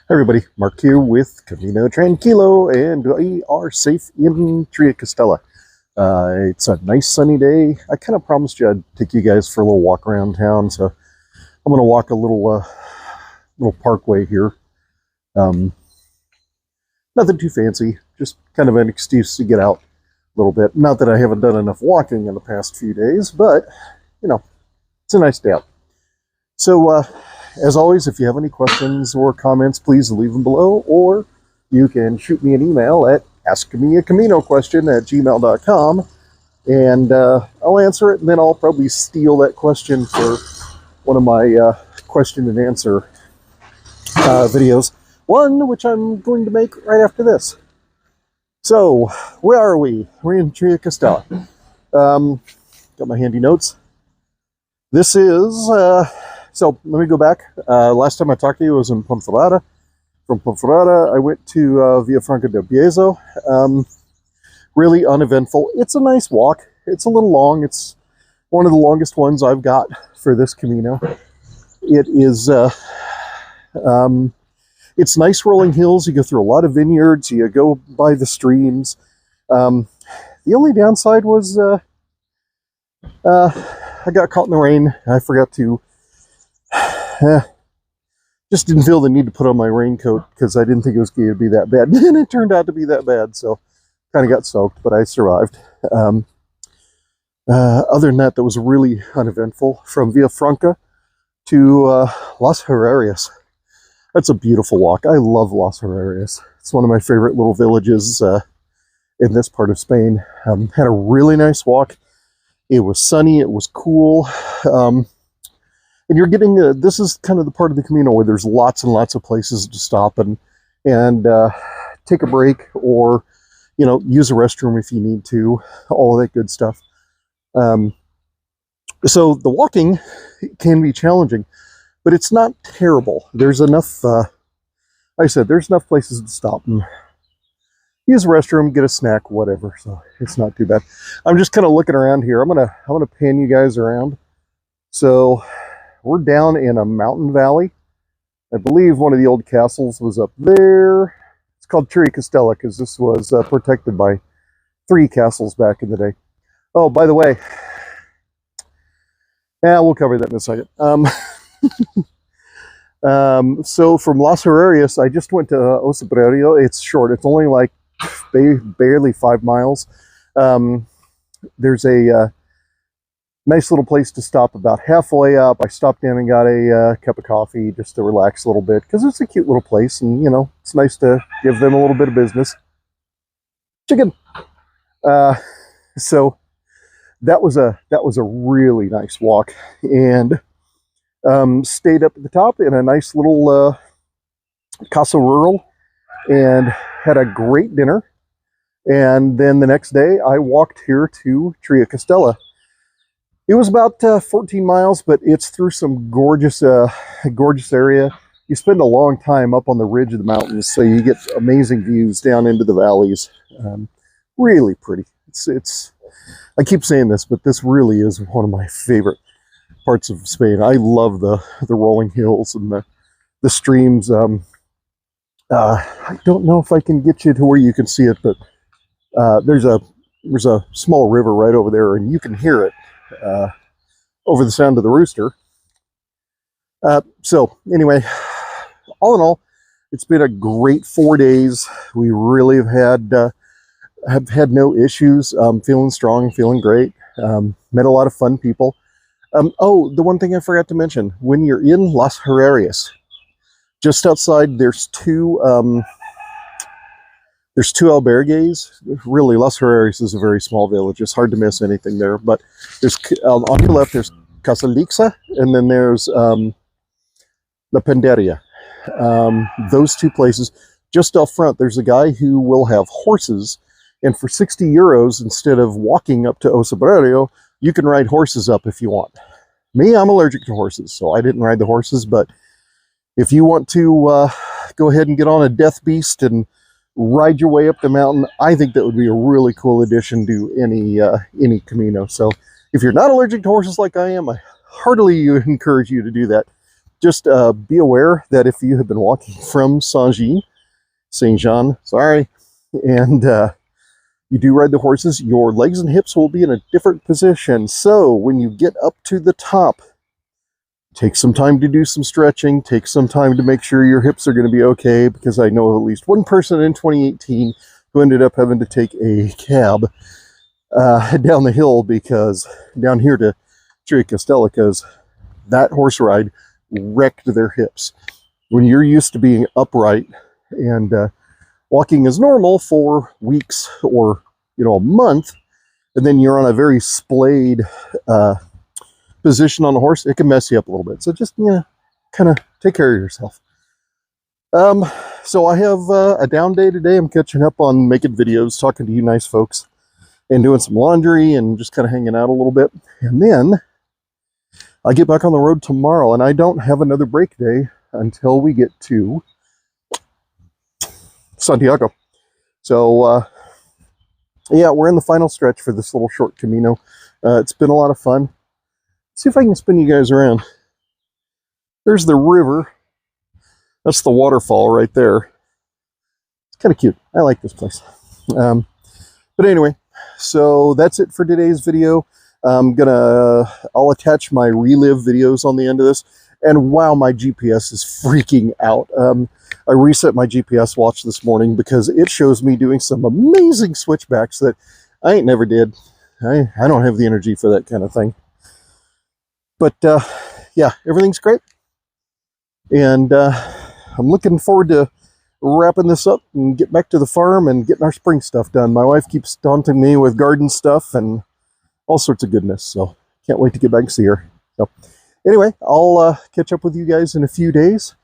Hi everybody, Mark here with Camino Tranquilo, and we are safe in Triacastela. It's a nice sunny day. I kind of promised you I'd take you guys for a little walk around town, so I'm going to walk a little parkway here. Nothing too fancy, just kind of an excuse to get out a little bit. Not that I haven't done enough walking in the past few days, but, you know, it's a nice day out. So, as always, if you have any questions or comments, please leave them below, or you can shoot me an email at askmeacaminoquestion@gmail.com, and I'll answer it, and then I'll probably steal that question for one of my question and answer videos, one which I'm going to make right after this. So, where are we? We're in Triacastela. Got my handy notes. This is... So let me go back. Last time I talked to you was in Ponferrada. From Ponferrada, I went to Villafranca del Bierzo. Really uneventful. It's a nice walk. It's a little long. It's one of the longest ones I've got for this Camino. It is, it's nice rolling hills. You go through a lot of vineyards. You go by the streams. The only downside was I got caught in the rain. I forgot to just didn't feel the need to put on my raincoat because I didn't think it was going to be that bad. And it turned out to be that bad, so kind of got soaked, but I survived. Other than that was really uneventful. From Villafranca to Las Herrerías. That's a beautiful walk. I love Las Herrerías. It's one of my favorite little villages in this part of Spain. Had a really nice walk. It was sunny. It was cool. And you're getting, this is kind of the part of the Camino where there's lots and lots of places to stop and take a break, or, you know, use a restroom if you need to, all of that good stuff. So the walking can be challenging, but it's not terrible. There's enough, like I said, there's enough places to stop and use a restroom, get a snack, whatever. So it's not too bad. I'm just kind of looking around here. I'm gonna pan you guys around. So we're down in a mountain valley. I believe one of the old castles was up there. It's called Triacastela because this was protected by 3 castles back in the day. Oh, by the way, yeah, we'll cover that in a second. So from Las Herrerías, I just went to O Cebreiro. It's short. It's only like barely 5 miles. There's a nice little place to stop about halfway up. I stopped in and got a cup of coffee just to relax a little bit because it's a cute little place, and you know, it's nice to give them a little bit of business. Chicken. So that was a really nice walk, and stayed up at the top in a nice little casa rural and had a great dinner. And then the next day I walked here to Triacastela. It was about 14 miles, but it's through some gorgeous area. You spend a long time up on the ridge of the mountains, so you get amazing views down into the valleys. Really pretty. It's. I keep saying this, but this really is one of my favorite parts of Spain. I love the rolling hills and the streams. I don't know if I can get you to where you can see it, but there's a small river right over there, and you can hear it over the sound of the rooster. So anyway, all in all, it's been a great 4 days. We really have had no issues. Feeling strong, feeling great. Met a lot of fun people. Oh, the one thing I forgot to mention, when you're in Las Herrerías, just outside there's two albergues. Really, Las Herrerías is a very small village. It's hard to miss anything there. But there's on your left, there's Casa Lixa, and then there's La Penderia. Those 2 places. Just out front, there's a guy who will have horses, and for 60 euros, instead of walking up to O Cebreiro, you can ride horses up if you want. Me, I'm allergic to horses, so I didn't ride the horses. But if you want to go ahead and get on a death beast and ride your way up the mountain, I think that would be a really cool addition to any Camino. So if you're not allergic to horses like I am, I heartily encourage you to do that. just be aware that if you have been walking from Saint-Jean, sorry, and you do ride the horses, your legs and hips will be in a different position. So when you get up to the top, take some time to do some stretching, take some time to make sure your hips are going to be okay, because I know at least one person in 2018 who ended up having to take a cab down the hill, because down here to Triacastela, because that horse ride wrecked their hips. When you're used to being upright and walking as normal for weeks or a month, and then you're on a very splayed position on the horse, it can mess you up a little bit. So just kind of take care of yourself. So I have a down day today. I'm catching up on making videos, talking to you nice folks, and doing some laundry and just kind of hanging out a little bit. And then I get back on the road tomorrow, and I don't have another break day until we get to Santiago. So yeah, we're in the final stretch for this little short Camino. It's been a lot of fun. Let's see if I can spin you guys around. There's the river. That's the waterfall right there. It's kind of cute. I like this place. But anyway, so that's it for today's video. I'll attach my relive videos on the end of this. And wow, my GPS is freaking out. I reset my GPS watch this morning because it shows me doing some amazing switchbacks that I ain't never did. I don't have the energy for that kind of thing. But yeah, everything's great. And I'm looking forward to wrapping this up and get back to the farm and getting our spring stuff done. My wife keeps daunting me with garden stuff and all sorts of goodness. So can't wait to get back and see her. So anyway, I'll catch up with you guys in a few days.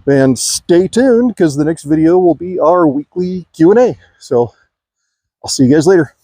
And stay tuned, because the next video will be our weekly Q&A. So I'll see you guys later.